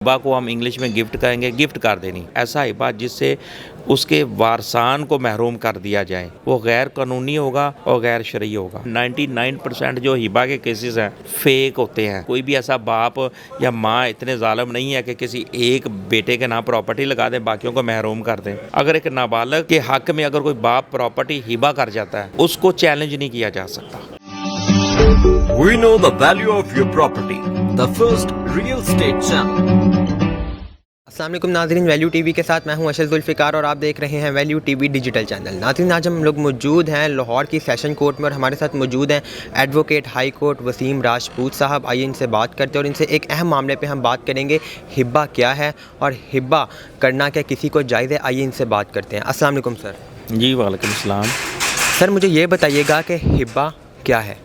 हिबा को हम इंग्लिश में गिफ्ट कहेंगे, गिफ्ट कर देनी। ऐसा हिबा जिससे उसके वारसान को महरूम कर दिया जाए, वो गैर कानूनी होगा और गैर शरई होगा। 99% जो हिबा के केसेस हैं फेक होते हैं। कोई भी ऐसा बाप या माँ इतने जालिम नहीं है कि किसी एक बेटे के नाम प्रॉपर्टी लगा दे, बाकियों को महरूम कर दें। अगर एक नाबालग के हक में अगर कोई बाप प्रॉपर्टी हिबा कर जाता है, उसको चैलेंज नहीं किया जा सकता। We know the value of your property. The first real estate channel. अस्सलाम वालेकुम नाज़रीन, वैल्यू टीवी के साथ मैं हूं अशरफ ज़ुल्फ़िकार और आप देख रहे हैं वैल्यू टीवी डिजिटल चैनल। नाज़रीन, आज हम लोग मौजूद हैं लाहौर की सेशन कोर्ट में और हमारे साथ मौजूद हैं advocate high court Wasim Rajput sahab. आइए इनसे बात करते हैं और इनसे एक अहम मामले पे हम बात करेंगे, हिब्बा क्या है और हिब्बा करना क्या किसी को जायज़ है। आइए इनसे बात करते हैं। अस्सलाम वालेकुम सर। जी वालेकुम सलाम। सर, मुझे ये बताइएगा कि हिब्बा क्या है?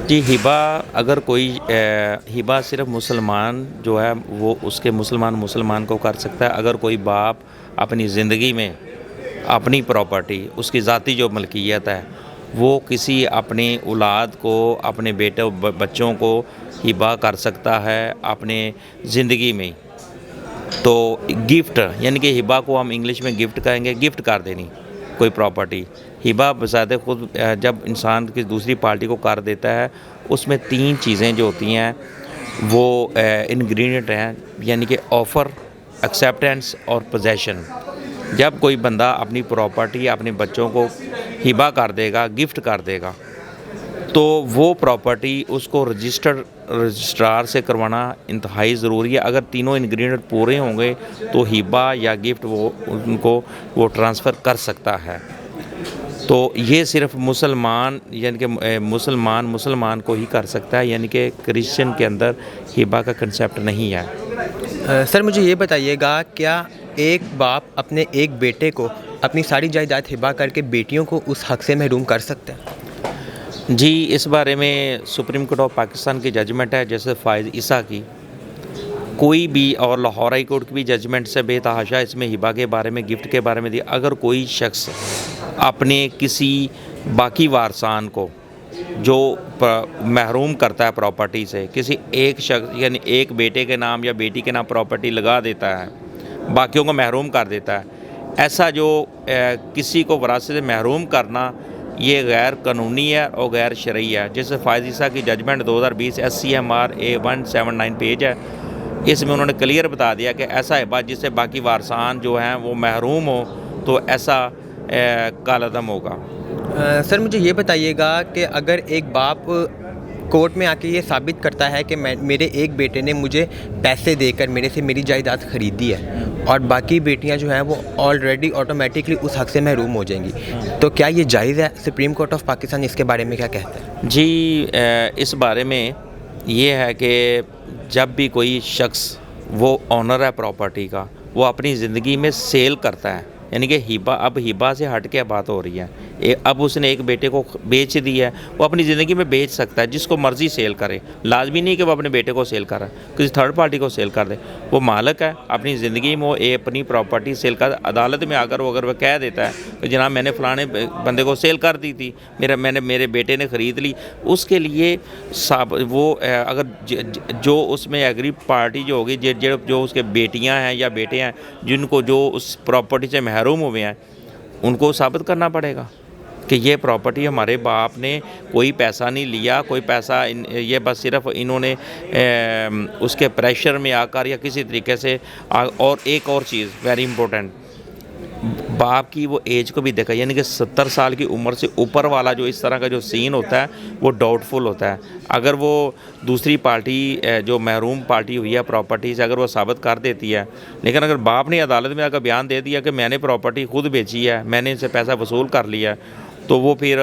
जी, हिबा अगर कोई हिबा सिर्फ मुसलमान जो है वो उसके मुसलमान को कर सकता है। अगर कोई बाप अपनी ज़िंदगी में अपनी प्रॉपर्टी, उसकी ज़ाती जो मलकियत है, वो किसी अपनी औलाद को, अपने बच्चों को हिबा कर सकता है अपने ज़िंदगी में। तो गिफ्ट यानी कि हिबा को हम इंग्लिश में गिफ्ट कहेंगे, गिफ्ट कर देनी कोई प्रॉपर्टी। हिबा बज़ाते खुद जब इंसान की दूसरी पार्टी को कर देता है, उसमें 3 चीज़ें जो होती हैं वो इंग्रेडिएंट हैं, यानी कि ऑफ़र, एक्सेप्टेंस और पोजेशन। जब कोई बंदा अपनी प्रॉपर्टी अपने बच्चों को हिबा कर देगा, गिफ्ट कर देगा, तो वो प्रॉपर्टी उसको रजिस्ट्रार से करवाना इंतहाई ज़रूरी है। अगर तीनों इंग्रेडिएंट पूरे होंगे तो हिबा या गिफ्ट वो ट्रांसफ़र कर सकता है। तो ये सिर्फ मुसलमान यानी कि मुसलमान को ही कर सकता है, यानी कि क्रिश्चियन के अंदर हिबा का कंसेप्ट नहीं है। सर, मुझे ये बताइएगा, क्या एक बाप अपने एक बेटे को अपनी सारी जायदाद हिबा करके बेटियों को उस हक से महरूम कर सकते हैं? जी, इस बारे में सुप्रीम कोर्ट ऑफ पाकिस्तान की जजमेंट है, जैसे फ़ाइज़ ईसा की, कोई भी, और लाहौर हाई कोर्ट की भी जजमेंट से बेतहाशा इसमें हिबा के बारे में, गिफ्ट के बारे में दी। अगर कोई शख्स अपने किसी बाकी वारसान को जो महरूम करता है प्रॉपर्टी से, किसी एक शख्स यानी एक बेटे के नाम या बेटी के नाम प्रॉपर्टी लगा देता है, बाकियों को महरूम कर देता है, ऐसा जो किसी को वरासत से महरूम करना, ये गैर कानूनी है और गैर शरई है। जैसे फ़ाइज़ ईसा की जजमेंट 2020 SCMR A179 पेज है, इसमें उन्होंने क्लियर बता दिया कि ऐसा हिबा जिससे बाकी वारसान जो हैं वो महरूम हो, तो ऐसा कालअदम होगा। सर, मुझे ये बताइएगा कि अगर एक बाप कोर्ट में आके ये साबित करता है कि मेरे एक बेटे ने मुझे पैसे देकर मेरे से मेरी जायदाद ख़रीदी है और बाकी बेटियां जो हैं वो ऑलरेडी ऑटोमेटिकली उस हक से महरूम हो जाएंगी, तो क्या ये जायज़ है? सुप्रीम कोर्ट ऑफ पाकिस्तान इसके बारे में क्या कहता है? जी, इस बारे में ये है कि जब भी कोई शख्स वो ऑनर है प्रॉपर्टी का, वो अपनी ज़िंदगी में सेल करता है, यानी कि हिबा से हट के बात हो रही है। अब उसने एक बेटे को बेच दी है, वो अपनी ज़िंदगी में बेच सकता है, जिसको मर्ज़ी सेल करे। लाजमी नहीं कि वो अपने बेटे को सेल कर रहा है, किसी थर्ड पार्टी को सेल कर दे। वो मालिक है अपनी ज़िंदगी में, वो अपनी प्रॉपर्टी सेल कर, अदालत में आकर अगर वो कह देता है कि जनाब मैंने फ़लाने बंदे को सेल कर दी थी, मेरे बेटे ने ख़रीद ली, उसके लिए वो अगर जो उसमें एग्री पार्टी जो होगी, जो उसके बेटियाँ हैं या बेटे हैं जिनको जो उस प्रॉपर्टी से महरूम हुए हैं, उनको साबित करना पड़ेगा कि ये प्रॉपर्टी हमारे बाप ने कोई पैसा नहीं लिया, कोई पैसा ये बस सिर्फ इन्होंने उसके प्रेशर में आकर या किसी तरीके से और एक और चीज़ वेरी इंपॉर्टेंट, बाप की वो एज को भी देखा, यानी कि 70 साल की उम्र से ऊपर वाला जो इस तरह का जो सीन होता है वो डाउटफुल होता है। अगर वो दूसरी पार्टी जो महरूम पार्टी हुई है प्रॉपर्टी से, अगर वो साबित कर देती है, लेकिन अगर बाप ने अदालत में आकर बयान दे दिया कि मैंने प्रॉपर्टी खुद बेची है, मैंने इनसे पैसा वसूल कर लिया है, तो वो फिर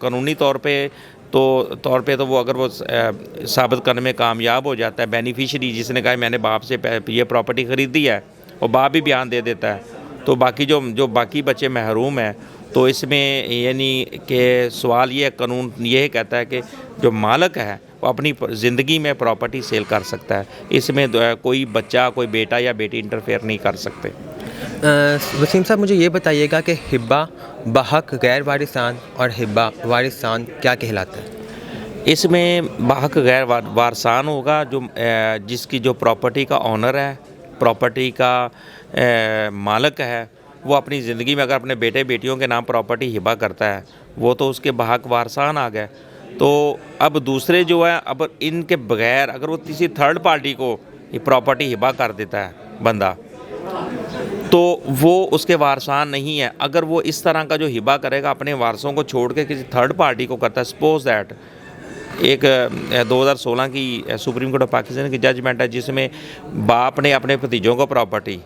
कानूनी तौर पे तो वो अगर वो साबित करने में कामयाब हो जाता है, बेनिफिशरी जिसने कहा मैंने बाप से ये प्रॉपर्टी ख़रीदी है और बाप भी बयान दे देता है, तो बाकी जो बाकी बच्चे महरूम हैं, तो इसमें यानी कि सवाल ये, कानून ये कहता है कि जो मालिक है वो अपनी ज़िंदगी में प्रॉपर्टी सेल कर सकता है, इसमें कोई बच्चा, कोई बेटा या बेटी इंटरफेयर नहीं कर सकते। वसीम साहब, मुझे ये बताइएगा कि हिब्बा बहक गैर वारिसान और हिब्बा वारिसान क्या कहलाता है? इसमें बाहक गैर वारसान होगा जो जिसकी जो प्रॉपर्टी का ऑनर है, प्रॉपर्टी का मालिक है, वो अपनी ज़िंदगी में अगर अपने बेटे बेटियों के नाम प्रॉपर्टी हिबा करता है, वो तो उसके बाहक वारसान आ गए। तो अब दूसरे जो है, अब इनके बगैर अगर वो किसी थर्ड पार्टी को ये प्रॉपर्टी हिबा कर देता है बंदा, तो वो उसके वारसान नहीं है। अगर वो इस तरह का जो हिबा करेगा अपने वारसों को छोड़ के किसी थर्ड पार्टी को करता है, सपोज दैट एक 2016 की सुप्रीम कोर्ट ऑफ पाकिस्तान की जजमेंट है जिसमें बाप ने अपने भतीजों को प्रॉपर्टी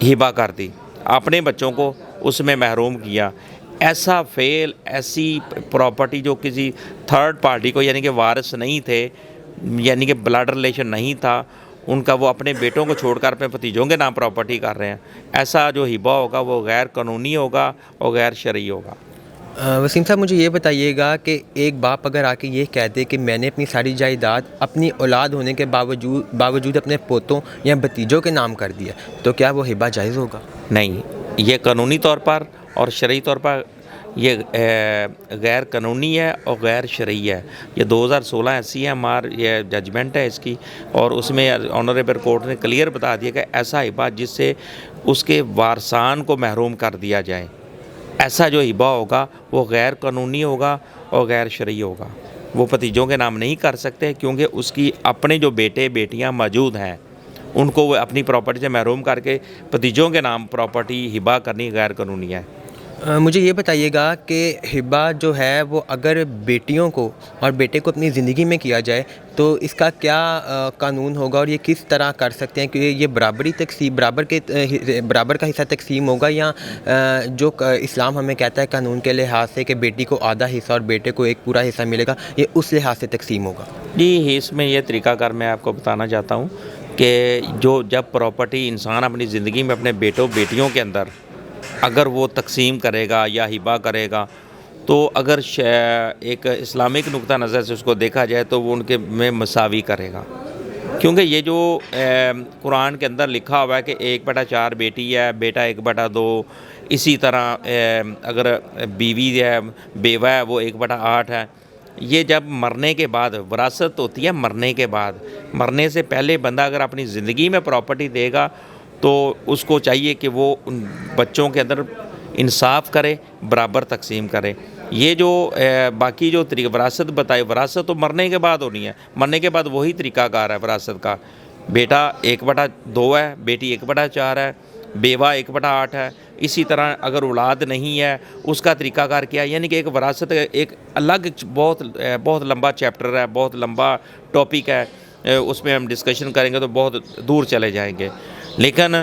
हिबा कर दी, अपने बच्चों को उसमें महरूम किया। ऐसा फेल, ऐसी प्रॉपर्टी जो किसी थर्ड पार्टी को यानी कि वारिस नहीं थे, यानी कि ब्लड रिलेशन नहीं था उनका, वो अपने बेटों को छोड़कर अपने भतीजों के नाम प्रॉपर्टी कर रहे हैं, ऐसा जो हिबा होगा वो गैर कानूनी होगा और गैर शरई होगा। वसीम साहब, मुझे ये बताइएगा कि एक बाप अगर आके ये कह दे कि मैंने अपनी सारी जायदाद अपनी औलाद होने के बावजूद अपने पोतों या भतीजों के नाम कर दिया, तो क्या वो हिबा जायज़ होगा? नहीं, ये कानूनी तौर पर और शरई तौर पर ये गैर कानूनी है और गैर शरई है। ये 2016 ऐसी है ये जजमेंट है इसकी, और उसमें ऑनरेबल कोर्ट ने क्लियर बता दिया कि ऐसा हिबा जिससे उसके वारसान को महरूम कर दिया जाए, ऐसा जो हिबा होगा वो गैर कानूनी होगा और गैर शरई होगा। वो भतीजों के नाम नहीं कर सकते क्योंकि उसकी अपने जो बेटे बेटियां मौजूद हैं उनको वो अपनी प्रॉपर्टी से महरूम करके भतीजों के नाम प्रॉपर्टी हिबा करनी गैर कानूनी है। मुझे ये बताइएगा कि हिबा जो है वो अगर बेटियों को और बेटे को अपनी ज़िंदगी में किया जाए तो इसका क्या कानून होगा और ये किस तरह कर सकते हैं कि ये बराबर का हिस्सा तकसीम होगा, या जो इस्लाम हमें कहता है कानून के लिहाज से कि बेटी को आधा हिस्सा और बेटे को एक पूरा हिस्सा मिलेगा, ये उस लिहाज से तकसीम होगा? जी, इसमें यह तरीक़ाकार मैं आपको बताना चाहता हूँ कि जब प्रॉपर्टी इंसान अपनी ज़िंदगी में अपने बेटों बेटियों के अंदर अगर वो तकसीम करेगा या हिबा करेगा, तो अगर एक इस्लामिक नुक्ता नज़र से उसको देखा जाए तो वो उनके में मसावी करेगा, क्योंकि ये जो कुरान के अंदर लिखा हुआ है कि 1/4 बेटी है, बेटा 1/2, इसी तरह अगर बीवी है, बेवा है, वो 1/8 है। ये जब मरने के बाद विरासत होती है, मरने के बाद, मरने से पहले बंदा अगर अपनी ज़िंदगी में प्रॉपर्टी देगा तो उसको चाहिए कि वो उन बच्चों के अंदर इंसाफ करे, बराबर तकसीम करे। ये जो बाकी जो विरासत बताई, विरासत तो मरने के बाद होनी है, मरने के बाद वही तरीक़ाकार है विरासत का। बेटा 1/2 है, बेटी 1/4 है, बेवा 1/8 है। इसी तरह अगर औलाद नहीं है उसका तरीक़ाकार क्या है, यानी कि एक विरासत एक अलग बहुत लंबा चैप्टर है, बहुत लंबा टॉपिक है, उसमें हम डिस्कशन करेंगे तो बहुत दूर चले जाएंगे। लेकिन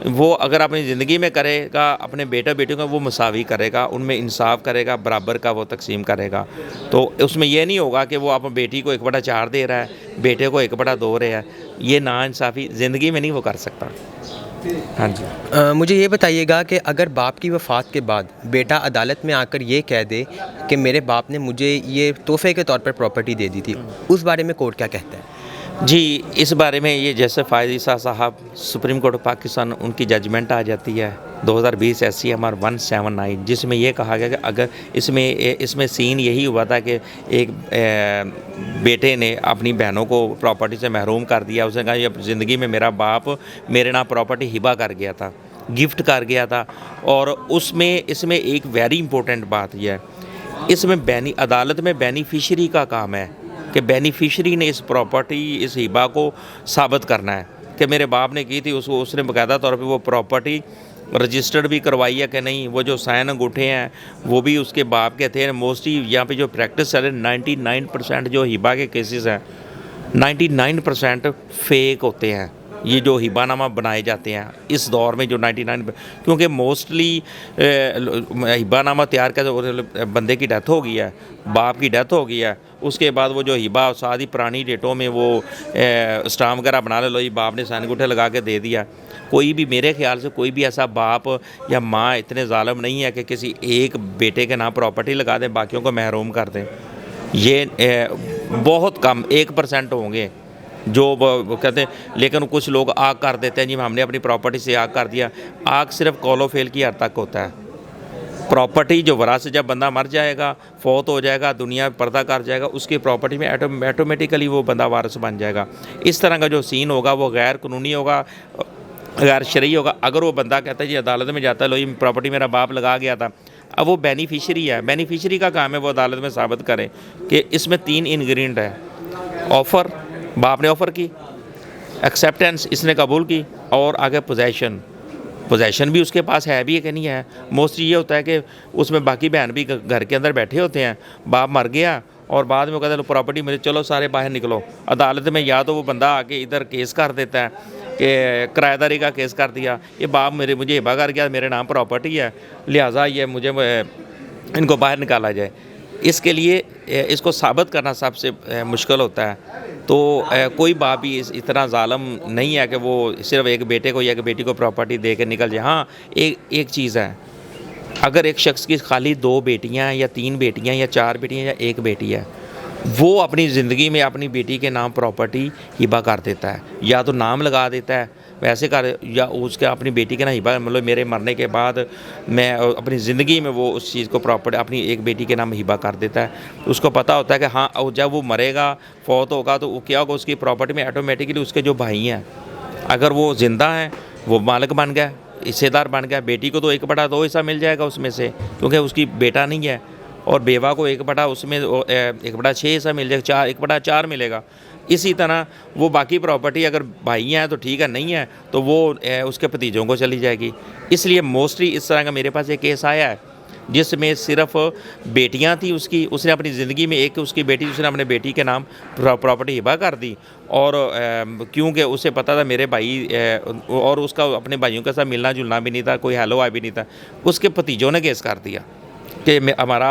वो अगर अपनी ज़िंदगी में करेगा, अपने बेटा बेटियों का वो मसावी करेगा, उनमें इंसाफ करेगा, बराबर का वो तकसीम करेगा, तो उसमें ये नहीं होगा कि वो आप बेटी को 1/4 दे रहा है, बेटे को 1/2 रहा है। ये नाइंसाफ़ी ज़िंदगी में नहीं वो कर सकता। हाँ जी। मुझे ये बताइएगा कि अगर बाप की वफ़ात के बाद बेटा अदालत में आकर ये कह दे कि मेरे बाप ने मुझे ये तोहफ़े के तौर पर प्रॉपर्टी दे दी थी, उस बारे में कोर्ट क्या कहता है? जी, इस बारे में ये जैसे फ़ायद ईसा साहब सुप्रीम कोर्ट ऑफ पाकिस्तान उनकी जजमेंट आ जाती है 2020 SCMR 179, जिसमें ये कहा गया कि अगर इसमें सीन यही हुआ था कि एक बेटे ने अपनी बहनों को प्रॉपर्टी से महरूम कर दिया। उसने कहा ये ज़िंदगी में मेरा बाप मेरे नाम प्रॉपर्टी हिबा कर गया था, गिफ्ट कर गया था। और इसमें एक वेरी इंपॉर्टेंट बात यह है, इसमें अदालत में बेनिफिशरी का काम है कि बेनिफिशरी ने इस प्रॉपर्टी, इस हिबा को साबित करना है कि मेरे बाप ने की थी। उसने बाकायदा तौर पे वो प्रॉपर्टी रजिस्टर्ड भी करवाई है कि नहीं, वो जो साइन अंगूठे हैं वो भी उसके बाप के थे। मोस्टली यहाँ पे जो प्रैक्टिस है 99% जो हिबा के केसेस हैं 99% फेक होते हैं। ये जो हिबानामा बनाए जाते हैं इस दौर में जो 99, क्योंकि मोस्टली हिबानामा तैयार कर बंदे की डेथ हो गई है, बाप की डेथ हो गई है, उसके बाद वो जो हिबा सारी पुरानी डेटों में वो स्टाम्प वगैरह बना लो, ये बाप ने साइन अंगूठे लगा के दे दिया। कोई भी मेरे ख्याल से कोई भी ऐसा बाप या माँ इतने जालिम नहीं है कि किसी एक बेटे के नाम प्रॉपर्टी लगा दें, बाकियों को महरूम कर दें। ये बहुत कम 1% होंगे जो कहते हैं। लेकिन कुछ लोग आग कर देते हैं, जी हमने अपनी प्रॉपर्टी से आग कर दिया। आग सिर्फ कॉलो फेल की हद तक होता है, प्रॉपर्टी जो वरासत, जब बंदा मर जाएगा, फौत हो जाएगा, दुनिया पर्दा कर जाएगा, उसकी प्रॉपर्टी में ऑटोमेटिकली वो बंदा वारिस बन जाएगा। इस तरह का जो सीन होगा वो गैर कानूनी होगा, गैर शरई होगा। अगर वो बंदा कहता है जी अदालत में जाता है, लो ये प्रॉपर्टी मेरा बाप लगा गया था, अब वो बेनिफिशरी है, बेनिफिशरी का काम है वो अदालत में साबित करे कि इसमें 3 इंग्रेडिएंट है। ऑफ़र, बाप ने ऑफ़र की, एक्सेप्टेंस, इसने कबूल की, और आगे पोजेशन भी उसके पास है भी है कि नहीं है। मोस्टली ये होता है कि उसमें बाकी बहन भी घर के अंदर बैठे होते हैं, बाप मर गया और बाद में वो कहते हैं प्रॉपर्टी मेरे, चलो सारे बाहर निकलो। अदालत में या तो वो बंदा आके इधर केस कर देता है कि किराएदारी का केस कर दिया, ये बाप मुझे हिबा कर गया, मेरे नाम प्रॉपर्टी है, लिहाजा ये मुझे इनको बाहर निकाला जाए। इसके लिए इसको साबित करना सबसे मुश्किल होता है। तो कोई बाप भी इतना ज़ालिम नहीं है कि वो सिर्फ एक बेटे को या एक बेटी को प्रॉपर्टी दे के निकल जाए। हाँ, एक चीज़ है, अगर एक शख्स की खाली 2 बेटियां या 3 बेटियां या 4 बेटियां या 1 बेटी है, वो अपनी ज़िंदगी में अपनी बेटी के नाम प्रॉपर्टी हिबा कर देता है, या तो नाम लगा देता है वैसे कर, या उसके अपनी बेटी के नाम हिबा, मतलब मेरे मरने के बाद मैं अपनी ज़िंदगी में वो उस चीज़ को प्रॉपर्टी अपनी एक बेटी के नाम हिबा कर देता है। उसको पता होता है कि हाँ, जब वो मरेगा, फौत होगा, तो वो क्या होगा, उसकी प्रॉपर्टी में ऑटोमेटिकली उसके जो भाई हैं, अगर वो ज़िंदा हैं वो मालिक बन गया, हिस्सेदार बन गया। बेटी को तो 1/2 हिस्सा मिल जाएगा उसमें से, क्योंकि उसकी बेटा नहीं है, और बेवा को 1/6 हिस्सा मिल जाएगा, 1/4 मिलेगा। इसी तरह वो बाकी प्रॉपर्टी अगर भाई हैं तो ठीक है, नहीं है तो वो उसके भतीजों को चली जाएगी। इसलिए मोस्टली इस तरह का मेरे पास एक केस आया है जिसमें सिर्फ बेटियां थी उसकी, उसने अपनी ज़िंदगी में एक उसकी बेटी, उसने अपने बेटी के नाम प्रॉपर्टी हिबा कर दी, और क्योंकि उसे पता था मेरे भाई, और उसका अपने भाइयों के साथ मिलना जुलना भी नहीं था, कोई हेलो हाय भी नहीं था, उसके भतीजों ने केस कर दिया कि हमारा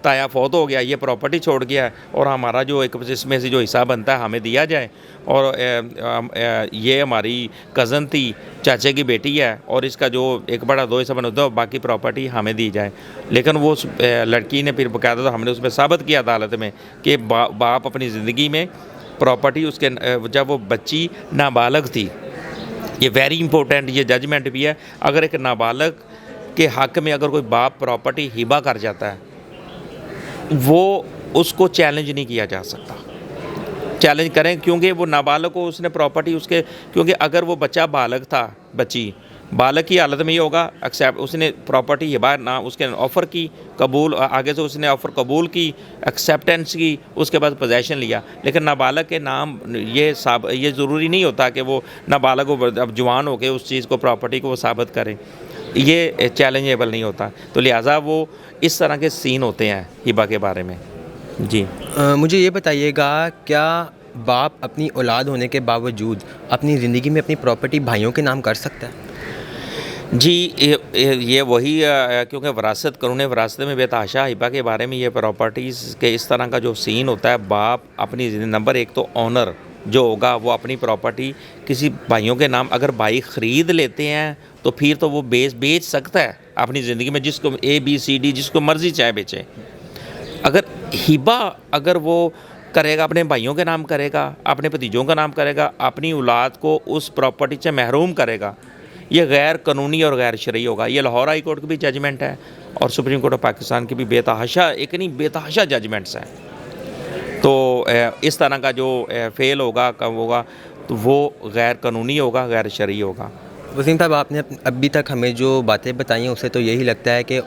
ताया फौत हो गया, ये प्रॉपर्टी छोड़ गया और हमारा जो एक इसमें से जो हिस्सा बनता है हमें दिया जाए, और ये हमारी कज़न थी, चाचे की बेटी है, और इसका जो 1/2 हिस्सा बनता है बाकी प्रॉपर्टी हमें दी जाए। लेकिन वो लड़की ने फिर बकायदा, हमने उसमें साबित किया अदालत में कि बाप अपनी ज़िंदगी में प्रॉपर्टी उसके, जब वो बच्ची नाबालग थी, ये वेरी इंपॉर्टेंट ये जजमेंट भी है, अगर एक नाबालग के हक़ में अगर कोई बाप प्रॉपर्टी हिबा कर जाता है, वो उसको चैलेंज नहीं किया जा सकता। चैलेंज करें क्योंकि वो नाबालग को उसने प्रॉपर्टी उसके, क्योंकि अगर वो बच्चा बालग था, बच्ची बालग की हालत में ये होगा, एक्सेप्ट उसने प्रॉपर्टी हिबा ना उसके ऑफ़र की, कबूल, आगे से उसने ऑफ़र कबूल की, एक्सेप्टेंस की, उसके बाद पोजेशन लिया। लेकिन नाबालग के नाम ये ज़रूरी नहीं होता कि वो नाबालग को अब जवान हो के उस चीज़ को, प्रॉपर्टी को वो साबित करें, ये चैलेंजेबल नहीं होता। तो लिहाजा वो इस तरह के सीन होते हैं हिबा के बारे में। जी मुझे ये बताइएगा, क्या बाप अपनी औलाद होने के बावजूद अपनी ज़िंदगी में अपनी प्रॉपर्टी भाइयों के नाम कर सकता है? जी, ये वही, क्योंकि वरासत, कानून वरासत में बेतहाशा हिबा के बारे में ये प्रॉपर्टीज़ के इस तरह का जो सीन होता है, बाप अपनी नंबर 1 तो ऑनर जो होगा वो अपनी प्रॉपर्टी किसी भाइयों के नाम, अगर भाई ख़रीद लेते हैं तो फिर तो वो बेच सकता है अपनी ज़िंदगी में, जिसको ABCD जिसको मर्ज़ी चाहे बेचे। अगर हिबा अगर वो करेगा, अपने भाइयों के नाम करेगा, अपने भतीजों का नाम करेगा, अपनी औलाद को उस प्रॉपर्टी से महरूम करेगा, ये गैर कानूनी और गैर शरई होगा। ये लाहौर हाई कोर्ट की भी जजमेंट है और सुप्रीम कोर्ट ऑफ पाकिस्तान की भी बेतहाशा जजमेंट्स हैं। तो इस तरह का जो फेल होगा, कब होगा, तो वो गैर कानूनी होगा, गैर शरई होगा। वसीम साहब, आपने अभी तक हमें जो बातें बताई हैं उससे तो यही लगता है कि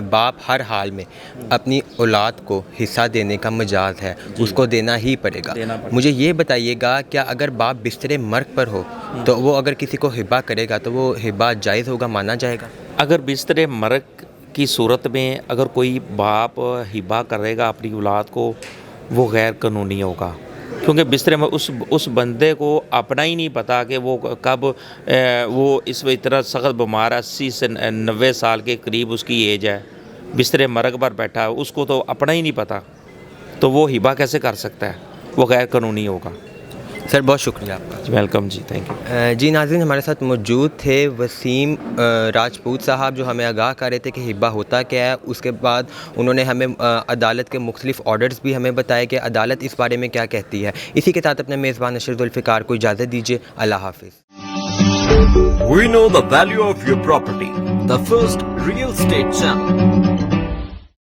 बाप हर हाल में अपनी औलाद को हिस्सा देने का मजाज है, उसको देना ही पड़ेगा। मुझे ये बताइएगा, क्या अगर बाप बिस्तरे मर्ग पर हो तो वो अगर किसी को हिबा करेगा तो वो हिबा जायज़ होगा, माना जाएगा? अगर बिस्तरे मर्ग की सूरत में अगर कोई बाप हिबा करेगा अपनी औलाद को, वो गैर कानूनी होगा, क्योंकि बिस्तरे में उस बंदे को अपना ही नहीं पता कि वो कब वो इस इतना सख्त बीमार है, 80 से 90 साल के करीब उसकी एज है, बिस्तरे मर्ग पर बैठा है, उसको तो अपना ही नहीं पता, तो वो हिबा कैसे कर सकता है? वो गैर कानूनी होगा। सर, बहुत शुक्रिया आपका। वेलकम जी, थैंक यू। जी नाज़रीन, हमारे साथ मौजूद थे वसीम राजपूत साहब, जो हमें आगाह कर रहे थे कि हिबा होता क्या है। उसके बाद उन्होंने हमें अदालत के मुख्तलिफ ऑर्डर्स भी हमें बताए कि अदालत इस बारे में क्या कहती है। इसी के साथ अपने मेज़बान अशरफ ज़ुल्फ़िकार को इजाज़त दीजिए। अल्लाह हाफ़िज़। We know the value of your property. The first real estate channel.